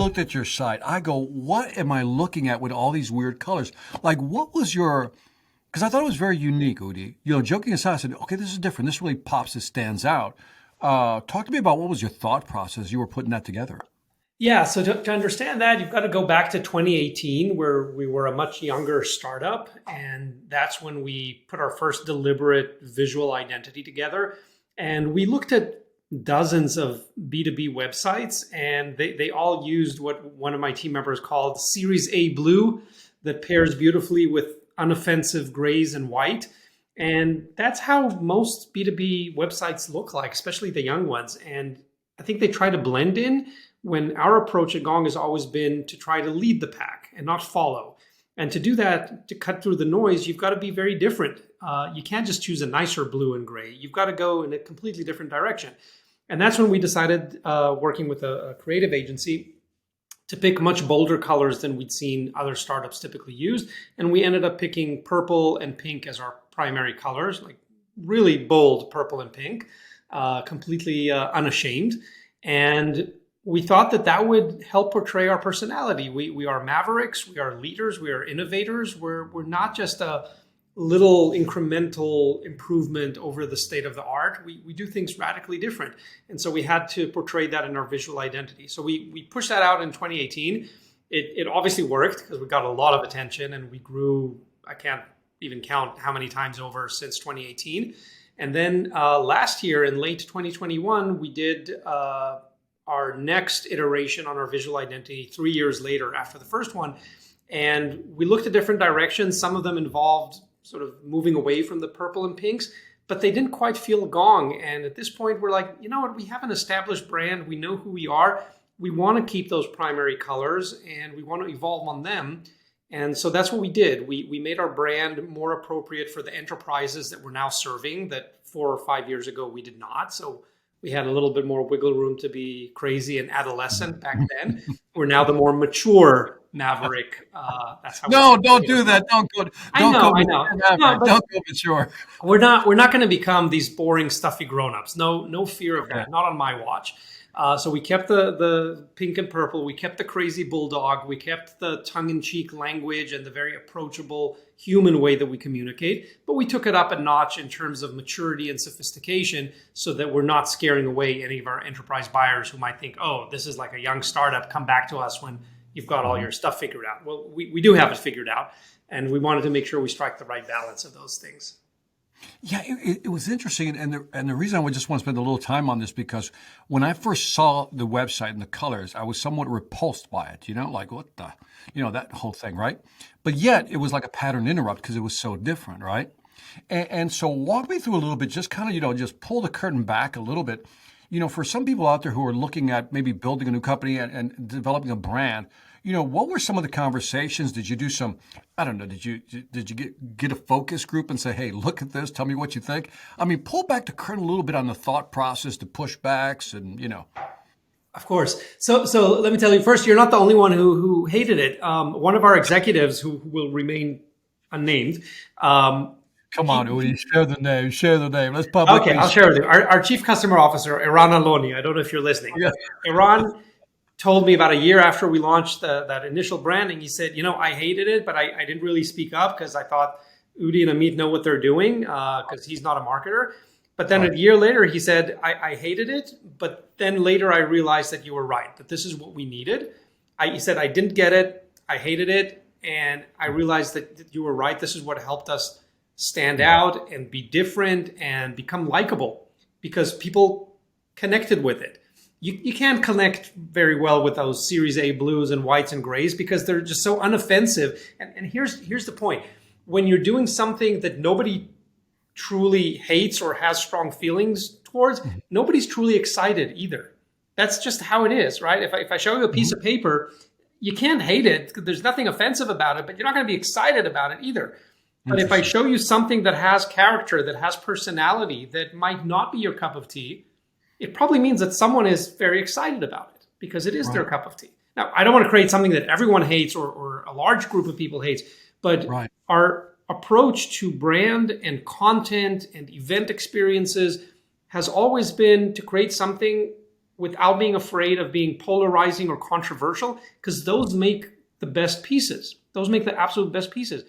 looked at your site, I go, what am I looking at with all these weird colors? Like, what was your, because I thought it was very unique, Udi. Joking aside, I said, okay, this is different. This really pops, this stands out. Talk to me about what was your thought process you were putting that together. Yeah, so to understand that, you've got to go back to 2018, where we were a much younger startup. And that's when we put our first deliberate visual identity together. And we looked at dozens of B2B websites, and they all used what one of my team members called Series A blue that pairs beautifully with unoffensive grays and white. And that's how most B2B websites look like, especially the young ones. And I think they try to blend in when our approach at Gong has always been to try to lead the pack and not follow. And to do that, to cut through the noise, you've got to be very different. You can't just choose a nicer blue and gray. You've got to go in a completely different direction. And that's when we decided, working with a creative agency, to pick much bolder colors than we'd seen other startups typically use. And we ended up picking purple and pink as our primary colors, like really bold purple and pink, completely unashamed. And we thought that that would help portray our personality. We are mavericks, we are leaders, we are innovators. We're not just a little incremental improvement over the state of the art. We do things radically different. And so we had to portray that in our visual identity. So we pushed that out in 2018. It obviously worked because we got a lot of attention and we grew, I can't even count how many times over since 2018. And then last year in late 2021, we did our next iteration on our visual identity 3 years later after the first one. And we looked at different directions. Some of them involved sort of moving away from the purple and pinks, but they didn't quite feel Gong. And at this point, we're like, you know what? We have an established brand. We know who we are. We want to keep those primary colors and we want to evolve on them. And so that's what we did. We made our brand more appropriate for the enterprises that we're now serving that 4 or 5 years ago we did not. So we had a little bit more wiggle room to be crazy and adolescent back then. We're now the more mature maverick. That's how. No, don't do that. Don't go. Don't go. I know. No, don't go mature. We're not going to become these boring, stuffy grown-ups. No fear of that. Not on my watch. So we kept the pink and purple. We kept the crazy bulldog. We kept the tongue-in-cheek language and the very approachable human way that we communicate. But we took it up a notch in terms of maturity and sophistication so that we're not scaring away any of our enterprise buyers who might think, oh, this is like a young startup. Come back to us when you've got all your stuff figured out. Well, we do have it figured out. And we wanted to make sure we strike the right balance of those things. Yeah, it was interesting, and the reason I would just want to spend a little time on this because when I first saw the website and the colors, I was somewhat repulsed by it. Like what the, that whole thing, right? But yet it was like a pattern interrupt because it was so different, right? And so walk me through a little bit, just kind of just pull the curtain back a little bit. For some people out there who are looking at maybe building a new company and developing a brand. What were some of the conversations? Did you do some, I don't know, did you get a focus group and say, hey, look at this, tell me what you think? I mean, pull back the curtain a little bit on the thought process, the pushbacks and. Of course. So let me tell you first, you're not the only one who hated it. One of our executives who will remain unnamed. Come on, Udi, share the name. Let's publicly. Okay, I'll share with you. Our chief customer officer, Eran Aloni, I don't know if you're listening. Yeah. Eran told me about a year after we launched that initial branding, he said, I hated it, but I didn't really speak up because I thought Udi and Amit know what they're doing because he's not a marketer. But then a year later, he said, I hated it, but then later I realized that you were right, that this is what we needed. He said, I didn't get it, I hated it, and I realized that you were right. This is what helped us stand out and be different and become likable because people connected with it. You can't connect very well with those Series A blues and whites and grays because they're just so unoffensive. And here's the point. When you're doing something that nobody truly hates or has strong feelings towards, nobody's truly excited either. That's just how it is, right? If I show you a piece of paper, you can't hate it. There's nothing offensive about it, but you're not going to be excited about it either. But if I show you something that has character, that has personality, that might not be your cup of tea, it probably means that someone is very excited about it because it is their cup of tea. Now, I don't want to create something that everyone hates or a large group of people hates, but our approach to brand and content and event experiences has always been to create something without being afraid of being polarizing or controversial, because those make the best pieces. Those make the absolute best pieces.